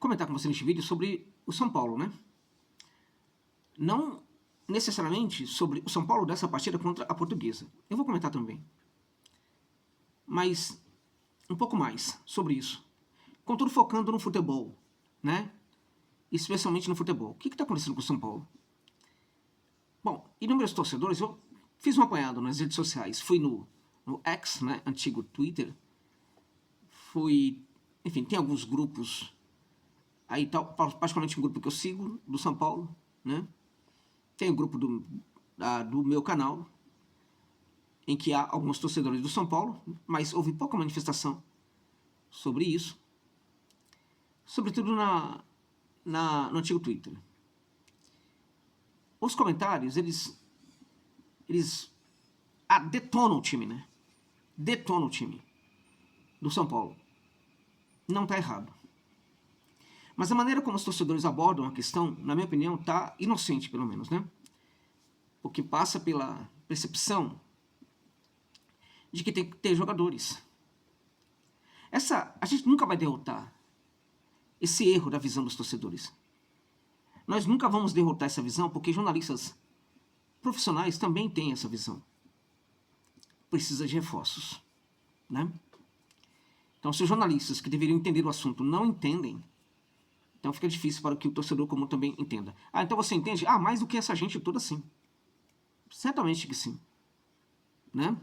comentar com você neste vídeo sobre o São Paulo, né? Não necessariamente sobre o São Paulo dessa partida contra a Portuguesa. Eu vou comentar também. Mas um pouco mais sobre isso. Contudo, focando no futebol, né? Especialmente no futebol. O que está acontecendo com o São Paulo? Bom, inúmeros torcedores, eu fiz um apanhado nas redes sociais. Fui no X, né? Antigo Twitter. Enfim, tem alguns grupos aí, particularmente um grupo que eu sigo, do São Paulo, né? Tem o grupo do meu canal, em que há alguns torcedores do São Paulo, mas houve pouca manifestação sobre isso, sobretudo no antigo Twitter. Os comentários, eles detonam o time, né? Detonam o time do São Paulo. Não está errado. Mas a maneira como os torcedores abordam a questão, na minha opinião, está inocente, pelo menos, né? Porque passa pela percepção de que tem que ter jogadores. A gente nunca vai derrotar esse erro da visão dos torcedores. Nós nunca vamos derrotar essa visão, porque jornalistas profissionais também têm essa visão. Precisa de reforços, né? Então, se os jornalistas que deveriam entender o assunto não entendem, então fica difícil para que o torcedor comum também entenda. Então você entende? Mais do que essa gente toda, sim. Certamente que sim. Né?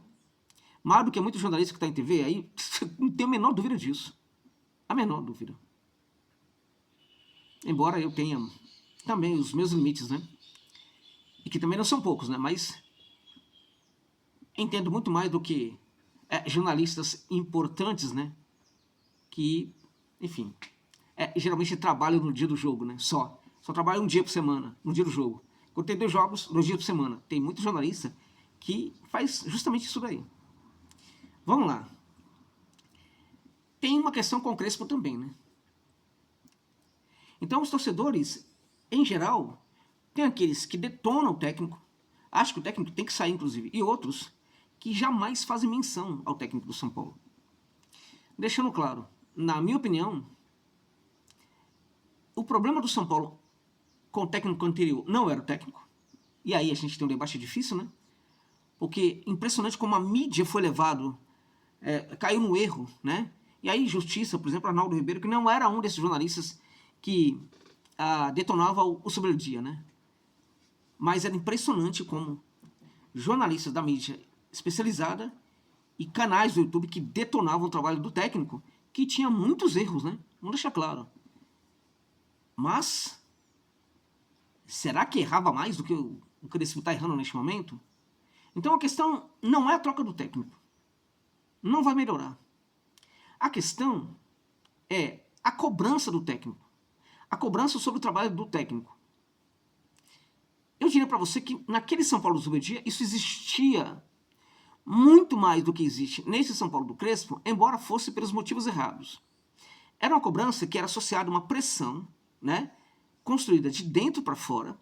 Mais do que muito jornalista que está em TV, aí não tenho a menor dúvida disso. A menor dúvida. Embora eu tenha também os meus limites, né? E que também não são poucos, né? Mas entendo muito mais do que jornalistas importantes, né? Que, enfim, geralmente trabalham no dia do jogo, né? Só trabalham um dia por semana, no dia do jogo. Quando tem 2 jogos, 2 dias por semana. Tem muito jornalista que faz justamente isso daí. Vamos lá. Tem uma questão com o Crespo também, né? Então, os torcedores, em geral, tem aqueles que detonam o técnico, acham que o técnico tem que sair, inclusive, e outros que jamais fazem menção ao técnico do São Paulo. Deixando claro, na minha opinião, o problema do São Paulo com o técnico anterior não era o técnico, e aí a gente tem um debate difícil, né? Porque impressionante como a mídia foi levado, caiu no erro, né? E aí Justiça, por exemplo, Arnaldo Ribeiro, que não era um desses jornalistas que detonava o soberdia, né? Mas era impressionante como jornalistas da mídia especializada e canais do YouTube que detonavam o trabalho do técnico, que tinha muitos erros, né? Vamos deixar claro. Mas será que errava mais do que o Crespo está errando neste momento? Então a questão não é a troca do técnico. Não vai melhorar. A questão é a cobrança do técnico. A cobrança sobre o trabalho do técnico. Eu diria para você que naquele São Paulo do Zubedia isso existia muito mais do que existe nesse São Paulo do Crespo, embora fosse pelos motivos errados. Era uma cobrança que era associada a uma pressão, né, construída de dentro para fora,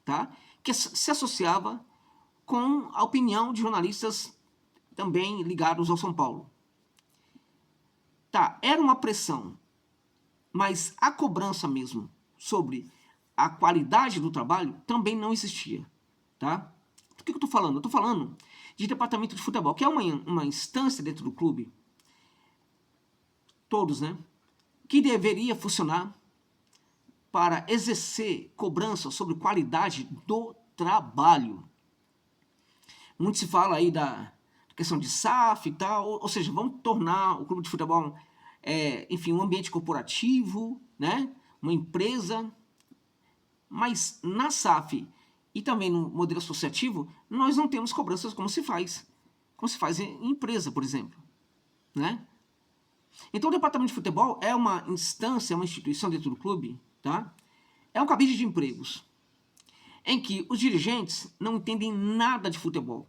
tá, que se associava com a opinião de jornalistas também ligados ao São Paulo. Tá, era uma pressão, mas a cobrança mesmo sobre a qualidade do trabalho também não existia, tá? Do que eu estou falando? Eu estou falando de departamento de futebol, que é uma instância dentro do clube, todos, né, que deveria funcionar para exercer cobrança sobre qualidade do trabalho. Muito se fala aí da questão de SAF e tal, ou seja, vamos tornar o clube de futebol, enfim, um ambiente corporativo, né, uma empresa. Mas na SAF e também no modelo associativo, nós não temos cobranças como se faz em empresa, por exemplo, né? Então o departamento de futebol é uma instância, é uma instituição dentro do clube, tá? É um cabide de empregos, em que os dirigentes não entendem nada de futebol.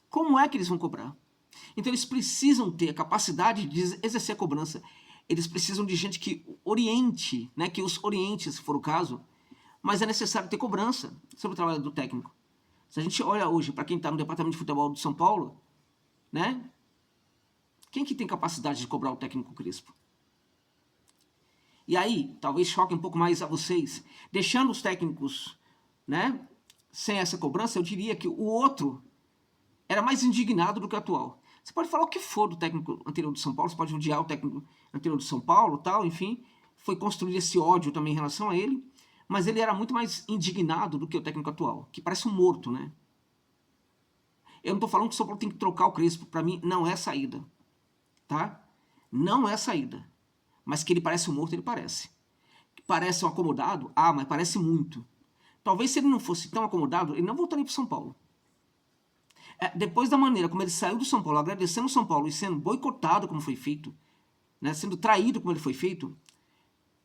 Como é que eles vão cobrar? Então eles precisam ter a capacidade de exercer a cobrança. Eles precisam de gente que oriente, né, que os oriente, se for o caso, mas é necessário ter cobrança sobre o trabalho do técnico. Se a gente olha hoje para quem está no departamento de futebol do São Paulo, né, quem que tem capacidade de cobrar o técnico Crespo? E aí, talvez choque um pouco mais a vocês, deixando os técnicos, né, sem essa cobrança, eu diria que o outro era mais indignado do que o atual. Você pode falar o que for do técnico anterior do São Paulo, você pode odiar o técnico anterior do São Paulo, tal, enfim, foi construído esse ódio também em relação a ele, mas ele era muito mais indignado do que o técnico atual, que parece um morto, né? Eu não estou falando que o São Paulo tem que trocar o Crespo, para mim não é saída, tá? Não é saída, mas que ele parece um morto, ele parece. Parece um acomodado? Ah, mas parece muito. Talvez se ele não fosse tão acomodado, ele não voltaria para o São Paulo. Depois da maneira como ele saiu do São Paulo, agradecendo o São Paulo e sendo boicotado como foi feito, né, sendo traído como ele foi feito,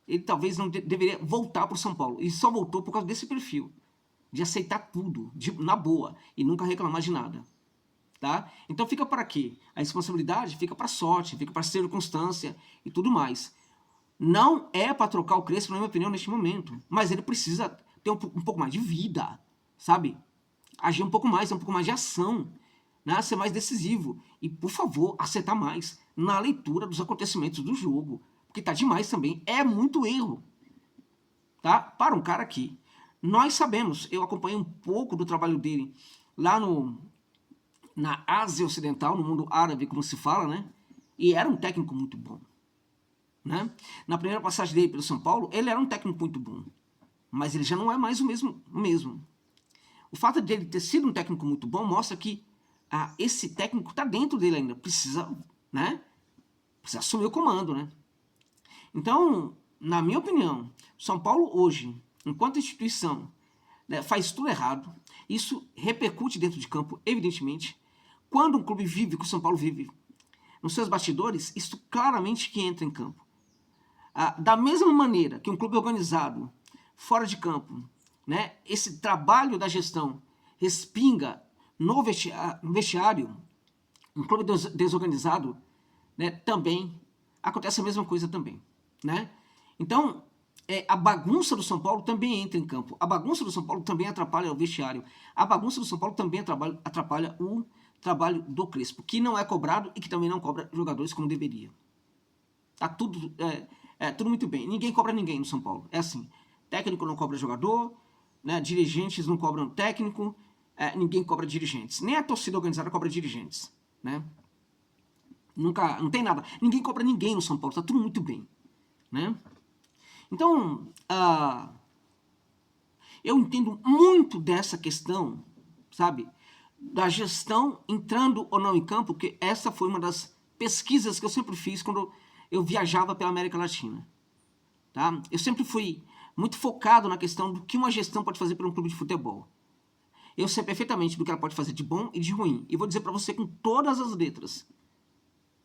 ele talvez não deveria voltar para o São Paulo. E só voltou por causa desse perfil, de aceitar tudo, na boa, e nunca reclamar de nada. Tá? Então fica para quê? A responsabilidade fica para sorte, fica para circunstância e tudo mais. Não é para trocar o Crespo, na minha opinião, neste momento, mas ele precisa ter um pouco mais de vida, sabe? Agir um pouco mais de ação, né? Ser mais decisivo. E, por favor, acertar mais na leitura dos acontecimentos do jogo. Porque tá demais também. É muito erro. Tá? Para um cara aqui. Nós sabemos, eu acompanhei um pouco do trabalho dele lá na Ásia Ocidental, no mundo árabe, como se fala, né? E era um técnico muito bom. Né? Na primeira passagem dele pelo São Paulo, ele era um técnico muito bom. Mas ele já não é mais o mesmo. O fato de ele ter sido um técnico muito bom mostra que esse técnico está dentro dele ainda, precisa, né? Precisa assumir o comando, né? Então, na minha opinião, São Paulo hoje, enquanto instituição, né, faz tudo errado. Isso repercute dentro de campo, evidentemente. Quando um clube vive o que o São Paulo vive nos seus bastidores, isso claramente que entra em campo. Da mesma maneira que um clube organizado, fora de campo, né, esse trabalho da gestão respinga no vestiário, um clube desorganizado, né, também acontece a mesma coisa também, né? Então, a bagunça do São Paulo também entra em campo. A bagunça do São Paulo também atrapalha o vestiário. A bagunça do São Paulo também atrapalha o trabalho do Crespo, que não é cobrado e que também não cobra jogadores como deveria. Tá tudo, tudo muito bem. Ninguém cobra ninguém no São Paulo. É assim, técnico não cobra jogador, né, dirigentes não cobram técnico, ninguém cobra dirigentes. Nem a torcida organizada cobra dirigentes, né? Nunca, não tem nada. Ninguém cobra ninguém no São Paulo, tá tudo muito bem, né? Então, eu entendo muito dessa questão, sabe, da gestão entrando ou não em campo, porque essa foi uma das pesquisas que eu sempre fiz quando eu viajava pela América Latina. Tá? Eu sempre fui muito focado na questão do que uma gestão pode fazer para um clube de futebol. Eu sei perfeitamente do que ela pode fazer de bom e de ruim. E vou dizer para você com todas as letras.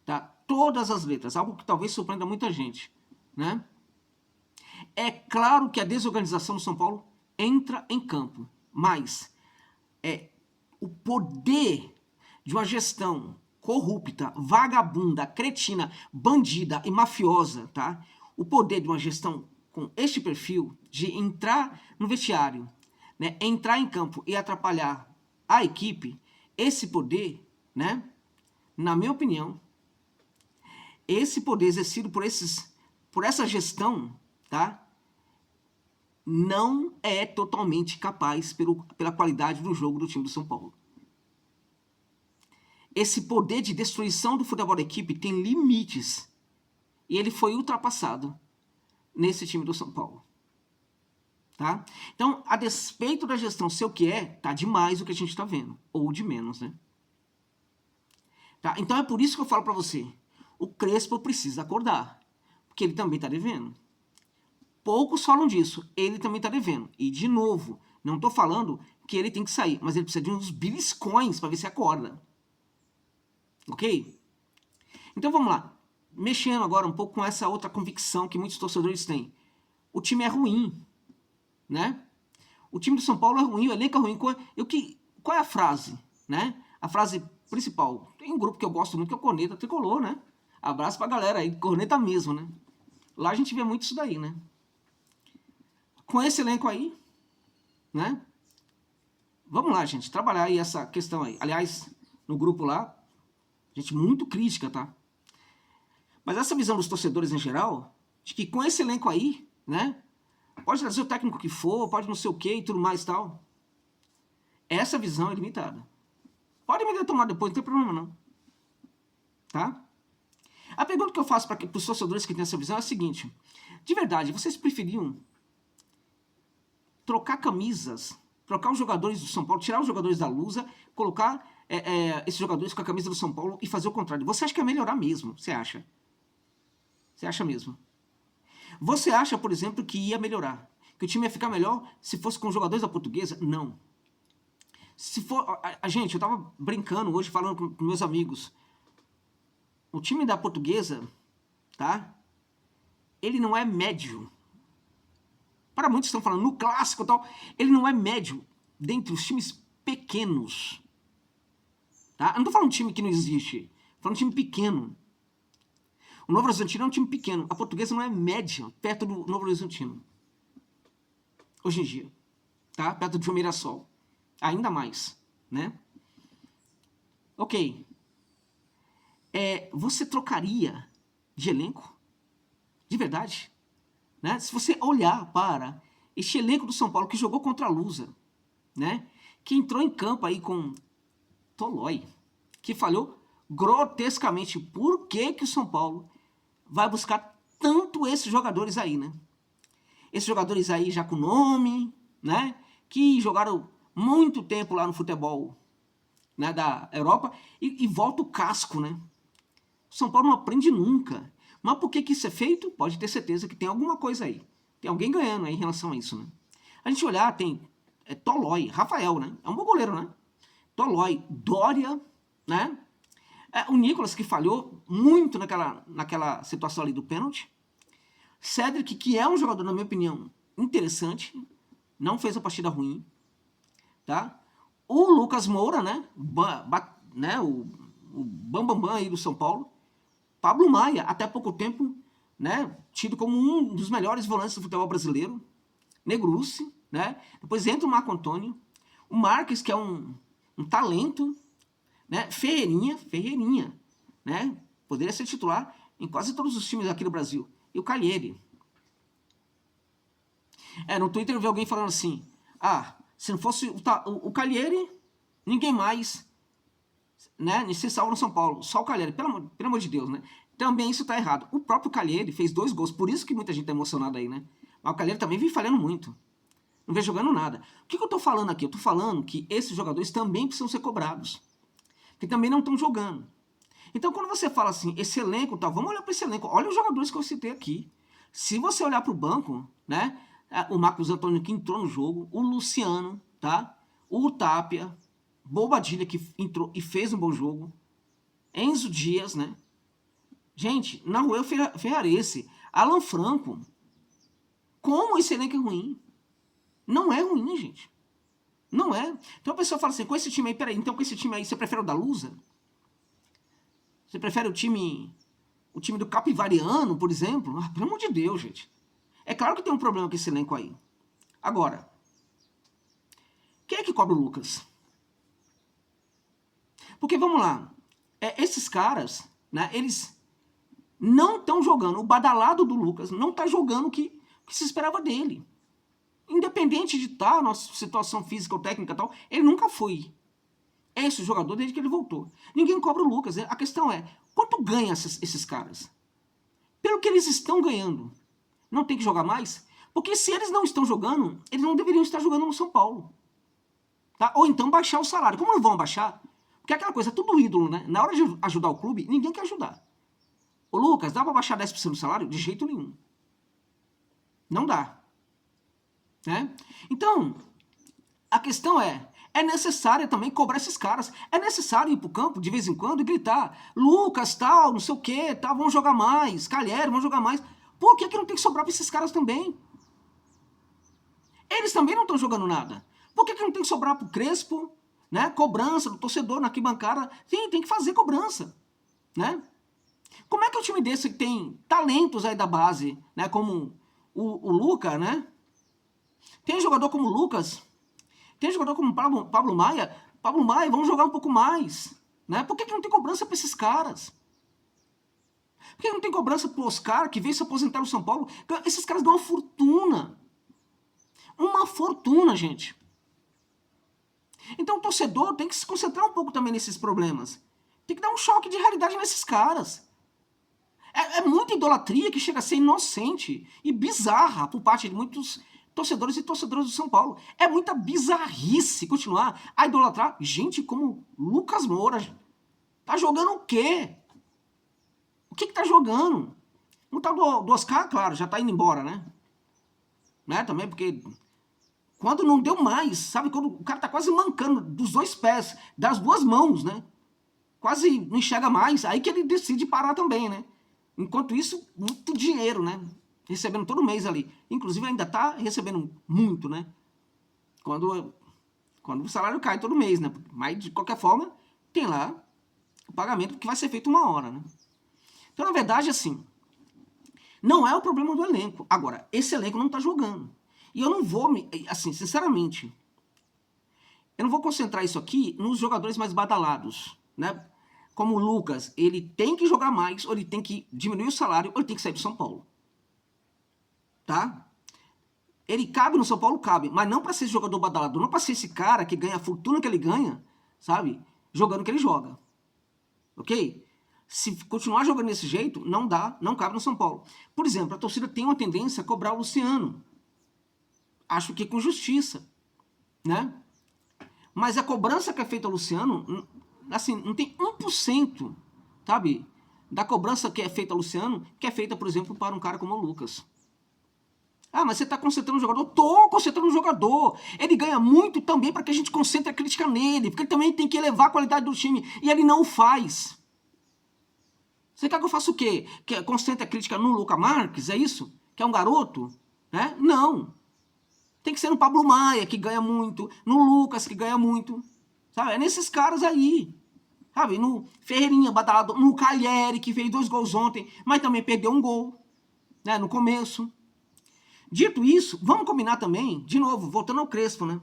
Tá? Todas as letras. Algo que talvez surpreenda muita gente. Né? É claro que a desorganização do São Paulo entra em campo. Mas o poder de uma gestão corrupta, vagabunda, cretina, bandida e mafiosa, tá? O poder de uma gestão com este perfil de entrar no vestiário, né, entrar em campo e atrapalhar a equipe, esse poder, né, na minha opinião, esse poder exercido por essa gestão, tá, não é totalmente capaz pela qualidade do jogo do time do São Paulo. Esse poder de destruição do futebol da equipe tem limites. E ele foi ultrapassado nesse time do São Paulo. Tá? Então, a despeito da gestão ser o que é, tá demais o que a gente está vendo. Ou de menos, né? Tá? Então é por isso que eu falo para você. O Crespo precisa acordar. Porque ele também está devendo. Poucos falam disso. Ele também está devendo. E, de novo, não estou falando que ele tem que sair. Mas ele precisa de uns beliscões para ver se acorda. Ok? Então vamos lá. Mexendo agora um pouco com essa outra convicção que muitos torcedores têm. O time é ruim, né? O time do São Paulo é ruim, o elenco é ruim. Qual é a frase, né? A frase principal. Tem um grupo que eu gosto muito que é o Corneta Tricolor, né? Abraço pra galera aí, Corneta mesmo, né? Lá a gente vê muito isso daí, né? Com esse elenco aí, né? Vamos lá, gente, trabalhar aí essa questão aí. Aliás, no grupo lá, gente muito crítica, tá? Mas essa visão dos torcedores em geral de que com esse elenco aí, né, pode trazer o técnico que for, pode não sei o que e tudo mais e tal. Essa visão é limitada. Pode me tomar depois, não tem problema não. Tá? A pergunta que eu faço para os torcedores que têm essa visão é a seguinte: de verdade, vocês preferiam trocar camisas, trocar os jogadores do São Paulo, tirar os jogadores da Lusa, colocar esses jogadores com a camisa do São Paulo e fazer o contrário? Você acha que ia melhorar mesmo? Você acha? Você acha mesmo? Você acha, por exemplo, que ia melhorar? Que o time ia ficar melhor se fosse com os jogadores da Portuguesa? Não. Se for, gente, eu tava brincando hoje, falando com meus amigos. O time da Portuguesa, tá? Ele não é médio. Para muitos que estão falando no clássico e tal, ele não é médio dentre os times pequenos. Tá? Eu não tô falando de time que não existe, tô falando de time pequeno. O Novo Horizontino é um time pequeno. A Portuguesa não é média perto do Novo Horizontino. Hoje em dia. Tá? Perto do Mirassol. Ainda mais, né? Ok. Você trocaria de elenco? De verdade? Né? Se você olhar para este elenco do São Paulo que jogou contra a Lusa, né? Que entrou em campo aí com Tolói, que falhou grotescamente. Por que o São Paulo vai buscar tanto esses jogadores aí, né? Esses jogadores aí já com nome, né? Que jogaram muito tempo lá no futebol, né, da Europa e volta o casco, né? O São Paulo não aprende nunca. Mas por que isso é feito? Pode ter certeza que tem alguma coisa aí. Tem alguém ganhando aí em relação a isso, né? A gente olhar, tem Tolói, Rafael, né? É um bom goleiro, né? Tolói, Dória, né? O Nicolas, que falhou muito naquela situação ali do pênalti. Cedric, que é um jogador, na minha opinião, interessante. Não fez a partida ruim. Tá? O Lucas Moura, né? O Bambambam aí do São Paulo. Pablo Maia, até pouco tempo, né? Tido como um dos melhores volantes do futebol brasileiro. Negrucci, né? Depois entra o Marco Antônio. O Marques, que é um talento, né? Ferreirinha, né? Poderia ser titular em quase todos os times aqui do Brasil. E o Calheri. No Twitter eu vi alguém falando assim: se não fosse o Calheri, ninguém mais, né, se salva no São Paulo. Só o Calheri, pelo amor de Deus, né? Também isso tá errado. O próprio Calheri fez 2 gols, por isso que muita gente tá emocionada aí, né? Mas o Calheri também vem falhando muito. Não vem jogando nada. O que eu tô falando aqui? Eu tô falando que esses jogadores também precisam ser cobrados. Que também não estão jogando. Então, quando você fala assim, esse elenco, tá, vamos olhar para esse elenco. Olha os jogadores que eu citei aqui. Se você olhar para o banco, né? O Marcos Antônio que entrou no jogo, o Luciano, tá? O Tapia, Bobadilha que entrou e fez um bom jogo, Enzo Dias, né? Gente, Nahuel Ferrarese, Alan Franco. Como esse elenco é ruim? Não é ruim, gente. Não é. Então a pessoa fala assim, com esse time aí, peraí, então com esse time aí, você prefere o da Lusa? Você prefere o time do Capivariano, por exemplo? Pelo amor de Deus, gente. É claro que tem um problema com esse elenco aí. Agora, quem é que cobra o Lucas? Porque, vamos lá, esses caras, né, eles não estão jogando. O badalado do Lucas não está jogando o que se esperava dele. Independente de estar na situação física ou técnica e tal, ele nunca foi esse jogador desde que ele voltou. Ninguém cobra o Lucas. A questão é, quanto ganha esses caras? Pelo que eles estão ganhando, não tem que jogar mais? Porque se eles não estão jogando, eles não deveriam estar jogando no São Paulo. Tá? Ou então baixar o salário. Como não vão baixar? Porque é aquela coisa, é tudo ídolo, né? Na hora de ajudar o clube, ninguém quer ajudar. Ô Lucas, dá pra baixar 10% do salário? De jeito nenhum. Não dá. Né? Então, a questão é necessário também cobrar esses caras. É necessário ir pro campo de vez em quando e gritar: Lucas, tal, não sei o que, tal, vamos jogar mais. Calheri, vamos jogar mais. Por que não tem que sobrar pra esses caras também? Eles também não estão jogando nada. Por que não tem que sobrar pro Crespo, né? Cobrança do torcedor na arquibancada. Sim, tem que fazer cobrança, né? Como é que um time desse que tem talentos aí da base, né? Como o Lucas, né? Tem jogador como o Lucas, tem jogador como Pablo Maia. Pablo Maia, vamos jogar um pouco mais, né? Por que não tem cobrança para esses caras? Por que não tem cobrança pro Oscar, que veio se aposentar no São Paulo? Esses caras dão uma fortuna. Uma fortuna, gente. Então o torcedor tem que se concentrar um pouco também nesses problemas. Tem que dar um choque de realidade nesses caras. É muita idolatria que chega a ser inocente e bizarra por parte de muitos torcedores e torcedoras do São Paulo. É muita bizarrice continuar a idolatrar gente como Lucas Moura. Tá jogando o quê? O que tá jogando? O tal do Oscar, claro, já tá indo embora, né? Também porque quando não deu mais, sabe? Quando o cara tá quase mancando dos dois pés, das duas mãos, né? Quase não enxerga mais, aí que ele decide parar também, né? Enquanto isso, muito dinheiro, né? Recebendo todo mês ali. Inclusive ainda tá recebendo muito, né? Quando o salário cai todo mês, né? Mas de qualquer forma, tem lá o pagamento que vai ser feito uma hora, né? Então, na verdade, assim, não é o problema do elenco. Agora, esse elenco não tá jogando. E eu não vou, assim, sinceramente, eu não vou concentrar isso aqui nos jogadores mais badalados, né? Como o Lucas, ele tem que jogar mais, ou ele tem que diminuir o salário, ou ele tem que sair do São Paulo. Tá? Ele cabe no São Paulo, cabe, mas não para ser jogador badalado, não para ser esse cara que ganha a fortuna que ele ganha, sabe? Jogando o que ele joga. Ok? Se continuar jogando desse jeito, não dá, não cabe no São Paulo. Por exemplo, a torcida tem uma tendência a cobrar o Luciano. Acho que com justiça, né? Mas a cobrança que é feita ao Luciano, assim, não tem 1%, sabe? Da cobrança que é feita ao Luciano, que é feita, por exemplo, para um cara como o Lucas. Ah, mas você está concentrando no jogador? Tô concentrando no jogador. Ele ganha muito também para que a gente concentre a crítica nele, porque ele também tem que elevar a qualidade do time, e ele não o faz. Você quer que eu faça o quê? Que concentre a crítica no Lucas Marques, é isso? Que é um garoto? Não. Tem que ser no Pablo Maia, que ganha muito, no Lucas, que ganha muito. Sabe? É nesses caras aí. Sabe? No Ferreirinha, badalado, no Calheri, que fez 2 gols ontem, mas também perdeu um gol, né, no começo. Dito isso, vamos combinar também, de novo, voltando ao Crespo, né?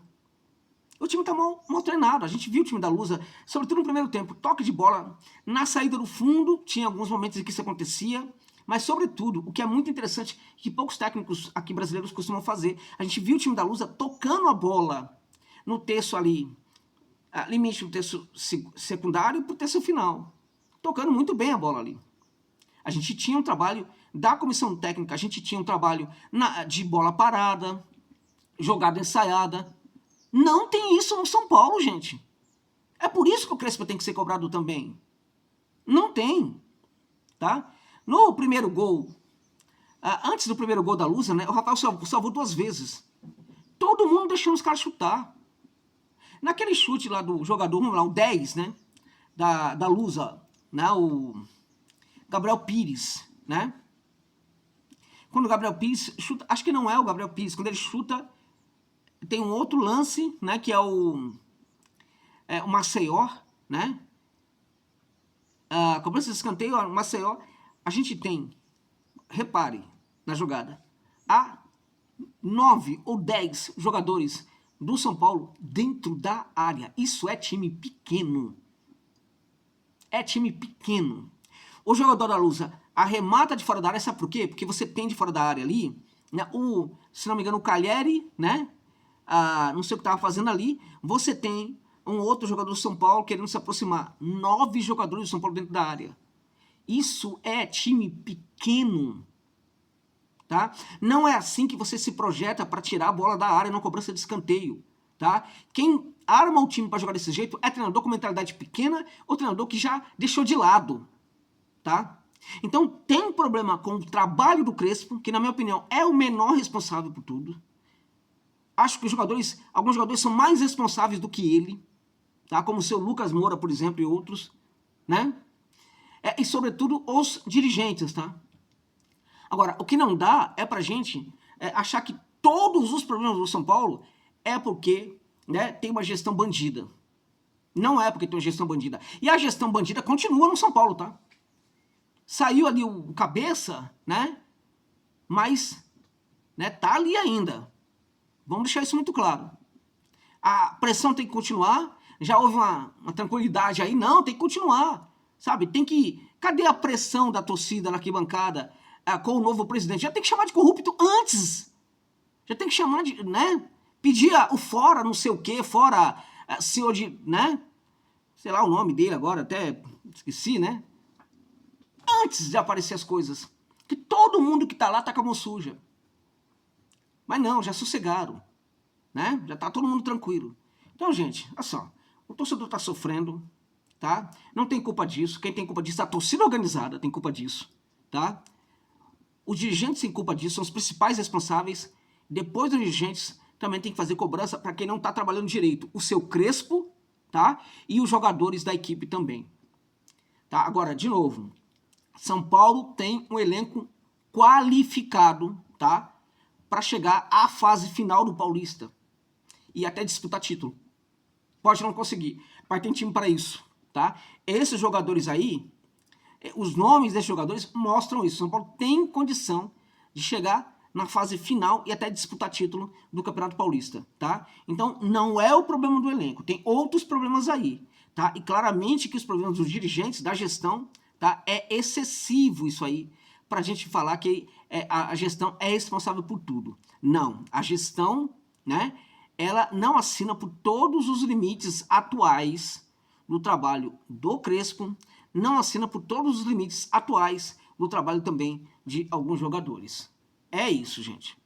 O time tá mal treinado. A gente viu o time da Lusa, sobretudo no primeiro tempo, toque de bola na saída do fundo, tinha alguns momentos em que isso acontecia, mas sobretudo, o que é muito interessante, que poucos técnicos aqui brasileiros costumam fazer, a gente viu o time da Lusa tocando a bola no terço ali, limite do terço secundário para o terço final, tocando muito bem a bola ali. A gente tinha um trabalho da comissão técnica, a gente tinha um trabalho de bola parada, jogada ensaiada. Não tem isso no São Paulo, gente. É por isso que o Crespo tem que ser cobrado também. Não tem, tá? No primeiro gol, antes do primeiro gol da Lusa, né, o Rafael salvou 2 vezes. Todo mundo deixando os caras chutar. Naquele chute lá do jogador, vamos lá, o 10, né, da Lusa, né, o Gabriel Pires, né? Quando o Gabriel Pires chuta, acho que não é o Gabriel Pires, quando ele chuta, tem um outro lance, né, que é o Maceió, né? A cobrança de escanteio, o Maceió, a gente tem, repare na jogada, há 9 ou 10 jogadores do São Paulo dentro da área. Isso é time pequeno. É time pequeno. O jogador da Lusa arremata de fora da área, sabe por quê? Porque você tem de fora da área ali, né, se não me engano, o Calheri, né? Não sei o que estava fazendo ali. Você tem um outro jogador do São Paulo querendo se aproximar. 9 jogadores do São Paulo dentro da área. Isso é time pequeno. Tá? Não é assim que você se projeta para tirar a bola da área na cobrança de escanteio. Tá? Quem arma o time para jogar desse jeito é treinador com mentalidade pequena ou treinador que já deixou de lado. Tá? Então tem um problema com o trabalho do Crespo, que na minha opinião é o menor responsável por tudo. Acho que alguns jogadores são mais responsáveis do que ele, tá? Como o seu Lucas Moura, por exemplo, e outros, né? E sobretudo os dirigentes, tá? Agora, o que não dá é pra gente achar que todos os problemas do São Paulo é porque, né, tem uma gestão bandida. Não é porque tem uma gestão bandida. E a gestão bandida continua no São Paulo, tá? Saiu ali o cabeça, né? Mas, né, tá ali ainda. Vamos deixar isso muito claro. A pressão tem que continuar. Já houve uma tranquilidade aí. Não, tem que continuar. Sabe? Tem que Cadê a pressão da torcida na arquibancada com o novo presidente? Já tem que chamar de corrupto antes. Já tem que chamar de, né? Pedir o fora, não sei o quê, fora senhor de, né? Sei lá o nome dele agora, até esqueci, né? Antes de aparecer as coisas. Que todo mundo que tá lá tá com a mão suja. Mas não, já sossegaram, né? Já tá todo mundo tranquilo. Então, gente, olha só. O torcedor tá sofrendo, tá? Não tem culpa disso. Quem tem culpa disso é a torcida organizada, tem culpa disso, tá? Os dirigentes têm culpa disso, são os principais responsáveis. Depois dos dirigentes, também tem que fazer cobrança para quem não está trabalhando direito. O seu Crespo, tá? E os jogadores da equipe também. Tá? Agora, de novo, São Paulo tem um elenco qualificado, tá? Para chegar à fase final do Paulista e até disputar título. Pode não conseguir, mas tem time para isso, tá? Esses jogadores aí, os nomes desses jogadores mostram isso. São Paulo tem condição de chegar na fase final e até disputar título do Campeonato Paulista, tá? Então, não é o problema do elenco, tem outros problemas aí, tá? E claramente que os problemas dos dirigentes, da gestão, tá? É excessivo isso aí, pra gente falar que a gestão é responsável por tudo. Não, a gestão, né? Ela não assina por todos os limites atuais do trabalho do Crespo, não assina por todos os limites atuais do trabalho também de alguns jogadores. É isso, gente.